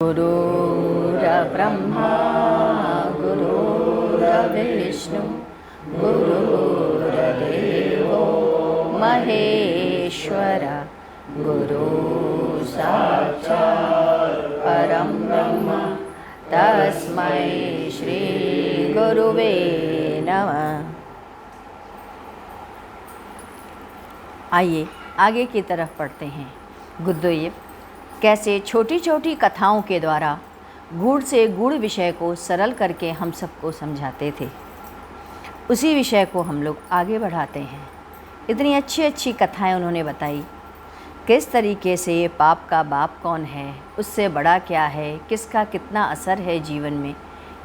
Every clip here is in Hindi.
गुरुर्ब्रह्मा गुरुर्विष्णु गुरुर्देवो महेश्वर गुरु साक्षात् परं ब्रह्म तस्मै श्री गुरुवे नमः। आइए आगे की तरफ पढ़ते हैं। गुरुदेव कैसे छोटी छोटी कथाओं के द्वारा गूढ़ से गूढ़ विषय को सरल करके हम सबको समझाते थे, उसी विषय को हम लोग आगे बढ़ाते हैं। इतनी अच्छी अच्छी कथाएं उन्होंने बताई, किस तरीके से पाप का बाप कौन है, उससे बड़ा क्या है, किसका कितना असर है जीवन में,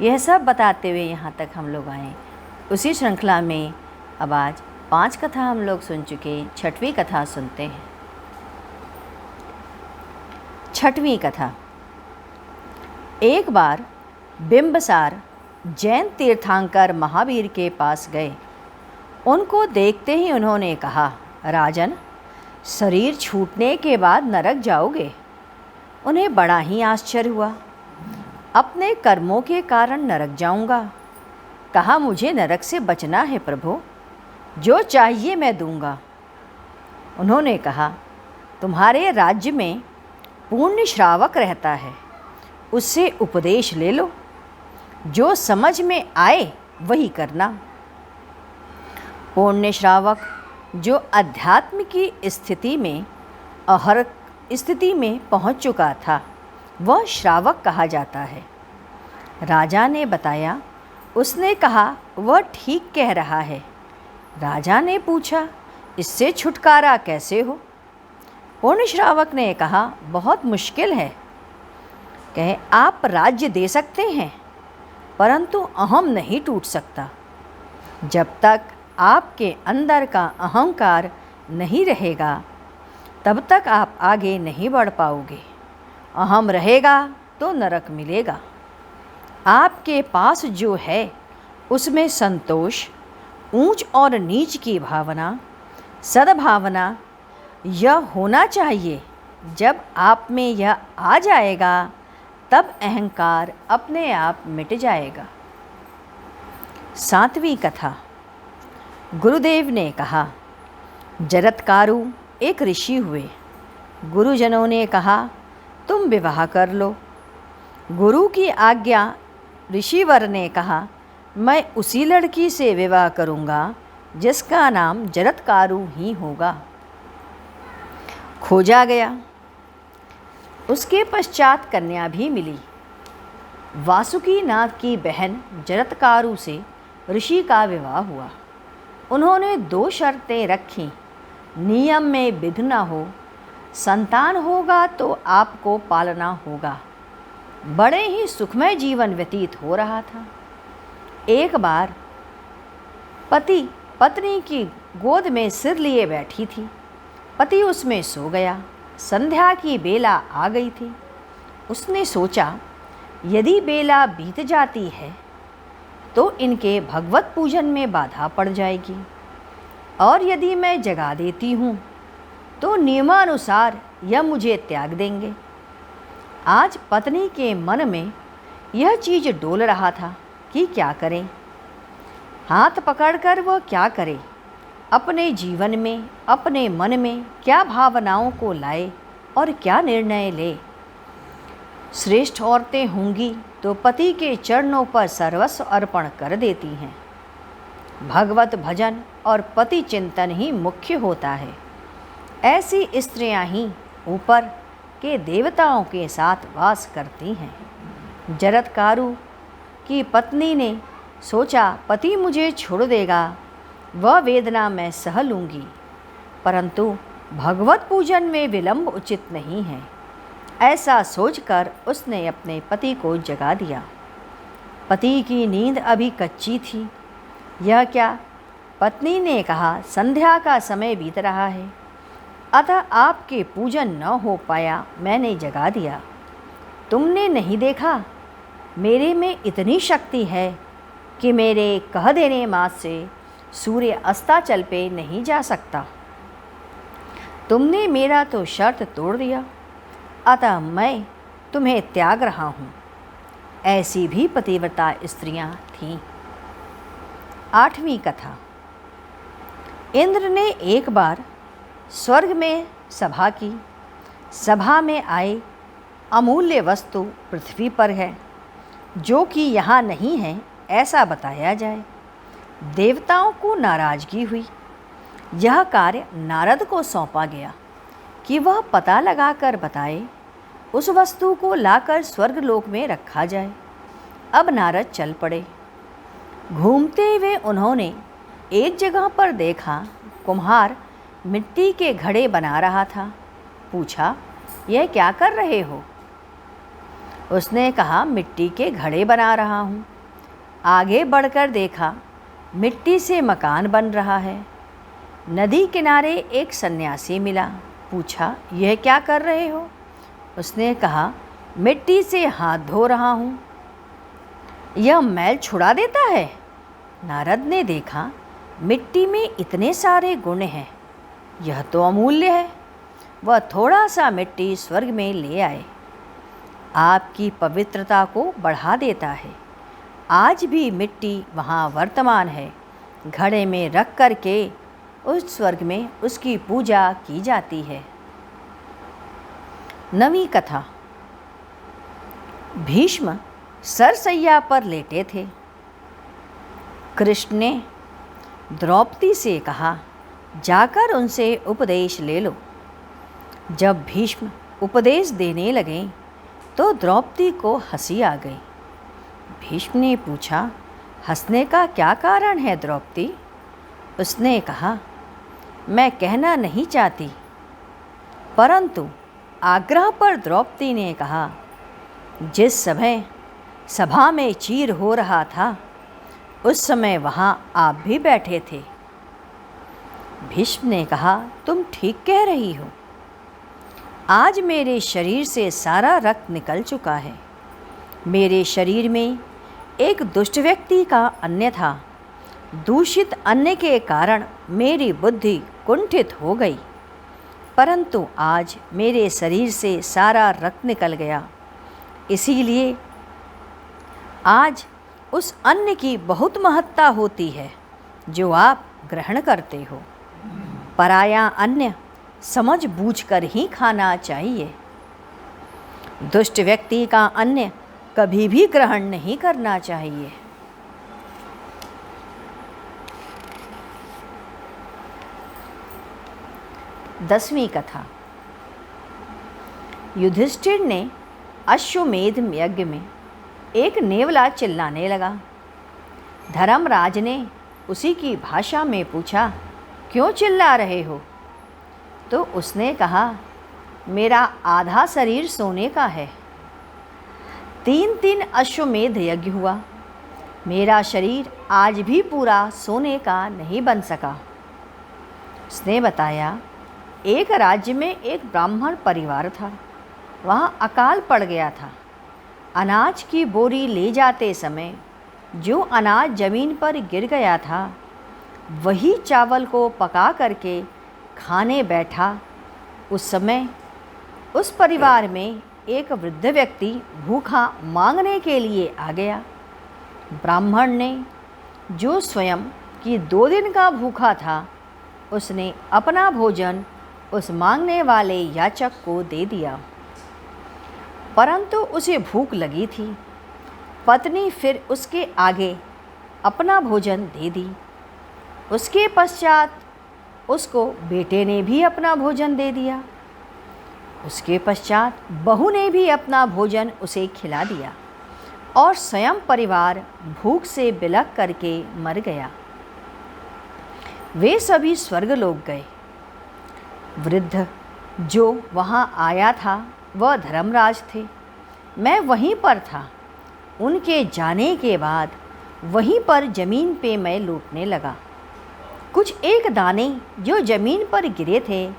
यह सब बताते हुए यहाँ तक हम लोग आए। उसी श्रृंखला में अब आज 5 कथा हम लोग सुन चुके, 6वीं कथा सुनते हैं। 6वीं कथा। एक बार बिंबसार जैन तीर्थंकर महावीर के पास गए। उनको देखते ही उन्होंने कहा, राजन, शरीर छूटने के बाद नरक जाओगे? उन्हें बड़ा ही आश्चर्य हुआ। अपने कर्मों के कारण नरक जाऊंगा? कहा, मुझे नरक से बचना है प्रभु, जो चाहिए मैं दूंगा। उन्होंने कहा, तुम्हारे राज्य में पूर्ण श्रावक रहता है, उससे उपदेश ले लो, जो समझ में आए वही करना। पूर्ण श्रावक जो अध्यात्म की स्थिति में अहर स्थिति में पहुंच चुका था, वह श्रावक कहा जाता है। राजा ने बताया। उसने कहा, वह ठीक कह रहा है। राजा ने पूछा, इससे छुटकारा कैसे हो? पूर्ण श्रावक ने कहा, बहुत मुश्किल है। कहे, आप राज्य दे सकते हैं, परंतु अहम नहीं टूट सकता। जब तक आपके अंदर का अहंकार नहीं रहेगा, तब तक आप आगे नहीं बढ़ पाओगे। अहम रहेगा तो नरक मिलेगा। आपके पास जो है उसमें संतोष, ऊंच और नीच की भावना, सद्भावना यह होना चाहिए। जब आप में यह आ जाएगा, तब अहंकार अपने आप मिट जाएगा। 7वीं कथा। गुरुदेव ने कहा, जरत्कारु एक ऋषि हुए। गुरुजनों ने कहा, तुम विवाह कर लो। गुरु की आज्ञा। ऋषिवर ने कहा, मैं उसी लड़की से विवाह करूंगा जिसका नाम जरत्कारु ही होगा। खोजा गया। उसके पश्चात कन्या भी मिली। वासुकी नाथ की बहन जरत्कारु से ऋषि का विवाह हुआ। उन्होंने 2 शर्तें रखीं। नियम में विघ्न न हो, संतान होगा तो आपको पालना होगा। बड़े ही सुखमय जीवन व्यतीत हो रहा था। एक बार पति पत्नी की गोद में सिर लिए बैठी थी। पति उसमें सो गया। संध्या की बेला आ गई थी। उसने सोचा, यदि बेला बीत जाती है तो इनके भगवत पूजन में बाधा पड़ जाएगी, और यदि मैं जगा देती हूँ तो नियमानुसार यह मुझे त्याग देंगे। आज पत्नी के मन में यह चीज़ डोल रहा था कि क्या करें। हाथ पकड़कर वह क्या करे, अपने जीवन में, अपने मन में क्या भावनाओं को लाए और क्या निर्णय ले। श्रेष्ठ औरतें होंगी तो पति के चरणों पर सर्वस्व अर्पण कर देती हैं। भगवत भजन और पति चिंतन ही मुख्य होता है। ऐसी स्त्रियां ही ऊपर के देवताओं के साथ वास करती हैं। जरत्कारु की पत्नी ने सोचा, पति मुझे छोड़ देगा, वह वेदना मैं सह लूँगी, परंतु भगवत पूजन में विलंब उचित नहीं है। ऐसा सोचकर उसने अपने पति को जगा दिया। पति की नींद अभी कच्ची थी। यह क्या? पत्नी ने कहा, संध्या का समय बीत रहा है, अतः आपके पूजन न हो पाया, मैंने जगा दिया। तुमने नहीं देखा, मेरे में इतनी शक्ति है कि मेरे कह देने मात्र से सूर्य अस्ताचल पे नहीं जा सकता। तुमने मेरा तो शर्त तोड़ दिया, अतः मैं तुम्हें त्याग रहा हूँ। ऐसी भी पतिव्रता स्त्रियां थीं। 8वीं कथा। इंद्र ने एक बार स्वर्ग में सभा की। सभा में आए अमूल्य वस्तु पृथ्वी पर है, जो कि यहाँ नहीं है ऐसा बताया जाए। देवताओं को नाराज़गी हुई। यह कार्य नारद को सौंपा गया कि वह पता लगाकर बताए, उस वस्तु को लाकर स्वर्गलोक में रखा जाए। अब नारद चल पड़े। घूमते हुए उन्होंने एक जगह पर देखा, कुम्हार मिट्टी के घड़े बना रहा था। पूछा, यह क्या कर रहे हो? उसने कहा, मिट्टी के घड़े बना रहा हूँ। आगे बढ़कर देखा, मिट्टी से मकान बन रहा है। नदी किनारे एक सन्यासी मिला। पूछा, यह क्या कर रहे हो? उसने कहा, मिट्टी से हाथ धो रहा हूँ। यह मैल छुड़ा देता है? नारद ने देखा, मिट्टी में इतने सारे गुण हैं, यह तो अमूल्य है। वह थोड़ा सा मिट्टी स्वर्ग में ले आए। आपकी पवित्रता को बढ़ा देता है। आज भी मिट्टी वहाँ वर्तमान है। घड़े में रख कर के उस स्वर्ग में उसकी पूजा की जाती है। 9वीं कथा। भीष्म सरसैया पर लेटे थे। कृष्ण ने द्रौपदी से कहा, जाकर उनसे उपदेश ले लो। जब भीष्म उपदेश देने लगे तो द्रौपदी को हंसी आ गई। भीष्म ने पूछा, हंसने का क्या कारण है द्रौपदी? उसने कहा, मैं कहना नहीं चाहती, परंतु आग्रह पर द्रौपदी ने कहा, जिस समय सभा में चीर हो रहा था उस समय वहाँ आप भी बैठे थे। भीष्म ने कहा, तुम ठीक कह रही हो। आज मेरे शरीर से सारा रक्त निकल चुका है। मेरे शरीर में एक दुष्ट व्यक्ति का अन्न था। दूषित अन्न के कारण मेरी बुद्धि कुंठित हो गई, परंतु आज मेरे शरीर से सारा रक्त निकल गया। इसीलिए आज उस अन्न की बहुत महत्ता होती है जो आप ग्रहण करते हो। पराया अन्न समझ बूझकर ही खाना चाहिए। दुष्ट व्यक्ति का अन्न कभी भी ग्रहण नहीं करना चाहिए। दसवीं कथा। युधिष्ठिर ने अश्वमेध यज्ञ में एक नेवला चिल्लाने लगा। धर्मराज ने उसी की भाषा में पूछा, क्यों चिल्ला रहे हो? तो उसने कहा, मेरा आधा शरीर सोने का है। 3 अश्वमेध यज्ञ हुआ, मेरा शरीर आज भी पूरा सोने का नहीं बन सका। उसने बताया, एक राज्य में एक ब्राह्मण परिवार था। वहाँ अकाल पड़ गया था। अनाज की बोरी ले जाते समय जो अनाज ज़मीन पर गिर गया था, वही चावल को पका करके खाने बैठा। उस समय उस परिवार में एक वृद्ध व्यक्ति भूखा मांगने के लिए आ गया। ब्राह्मण ने, जो स्वयं कि 2 दिन का भूखा था, उसने अपना भोजन उस मांगने वाले याचक को दे दिया, परंतु उसे भूख लगी थी। पत्नी फिर उसके आगे अपना भोजन दे दी। उसके पश्चात उसको बेटे ने भी अपना भोजन दे दिया। उसके पश्चात बहू ने भी अपना भोजन उसे खिला दिया और स्वयं परिवार भूख से बिलख करके मर गया। वे सभी स्वर्गलोक गए। वृद्ध जो वहाँ आया था वह धर्मराज थे। मैं वहीं पर था। उनके जाने के बाद वहीं पर ज़मीन पे मैं लौटने लगा। कुछ एक दाने जो ज़मीन पर गिरे थे,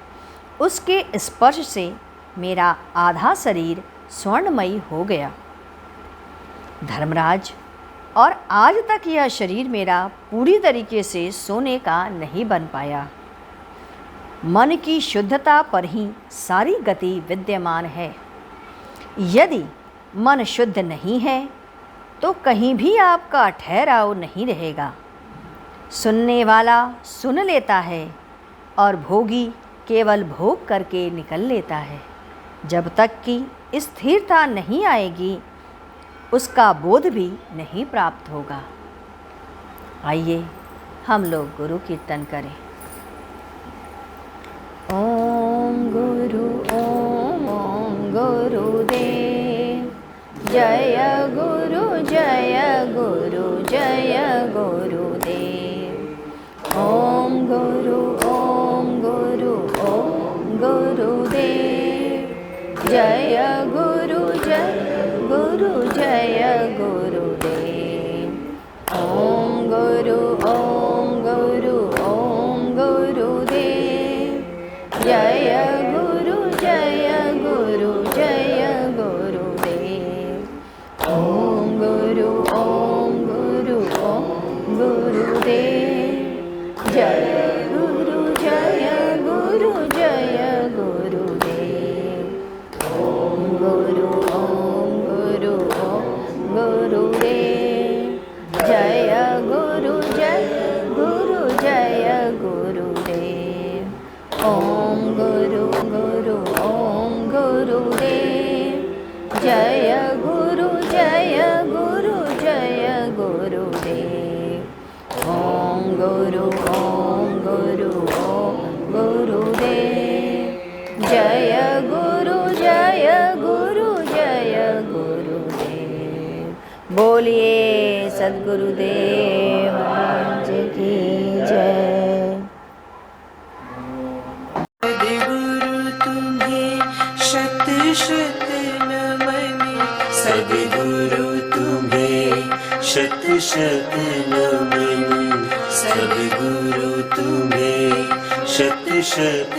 उसके स्पर्श से मेरा आधा शरीर स्वर्णमयी हो गया। धर्मराज, और आज तक यह शरीर मेरा पूरी तरीके से सोने का नहीं बन पाया। मन की शुद्धता पर ही सारी गति विद्यमान है। यदि मन शुद्ध नहीं है तो कहीं भी आपका ठहराव नहीं रहेगा। सुनने वाला सुन लेता है और भोगी केवल भोग करके निकल लेता है। जब तक कि स्थिरता नहीं आएगी उसका बोध भी नहीं प्राप्त होगा। आइए हम लोग गुरु कीर्तन करें। ओम गुरुदेव जय गुरु जय गुरु जय गुरुदेव। ओम गुरु गुरुदेव जय गुरु जय गुरुदेव। ओम गुरुदेव जय गुरु जय गुरुदेव। ओम गुरुदेव जय गुरु जय गुरुदेव। ओम गुरुदेव जय गुरु जय गुरुदेव। ओम गुरुदेव जय गुरु जय गुरुदेव। ओम गुरुदेव जय गुरु जय गुरुदेव। बोलिए सद्गुरुदेव महाराज की जय। सद्गुरु तुम्हें शत शत नमन। सद्गुरु तुम्हें शत शत नमन। सद्गुरु तुम्हें शत शत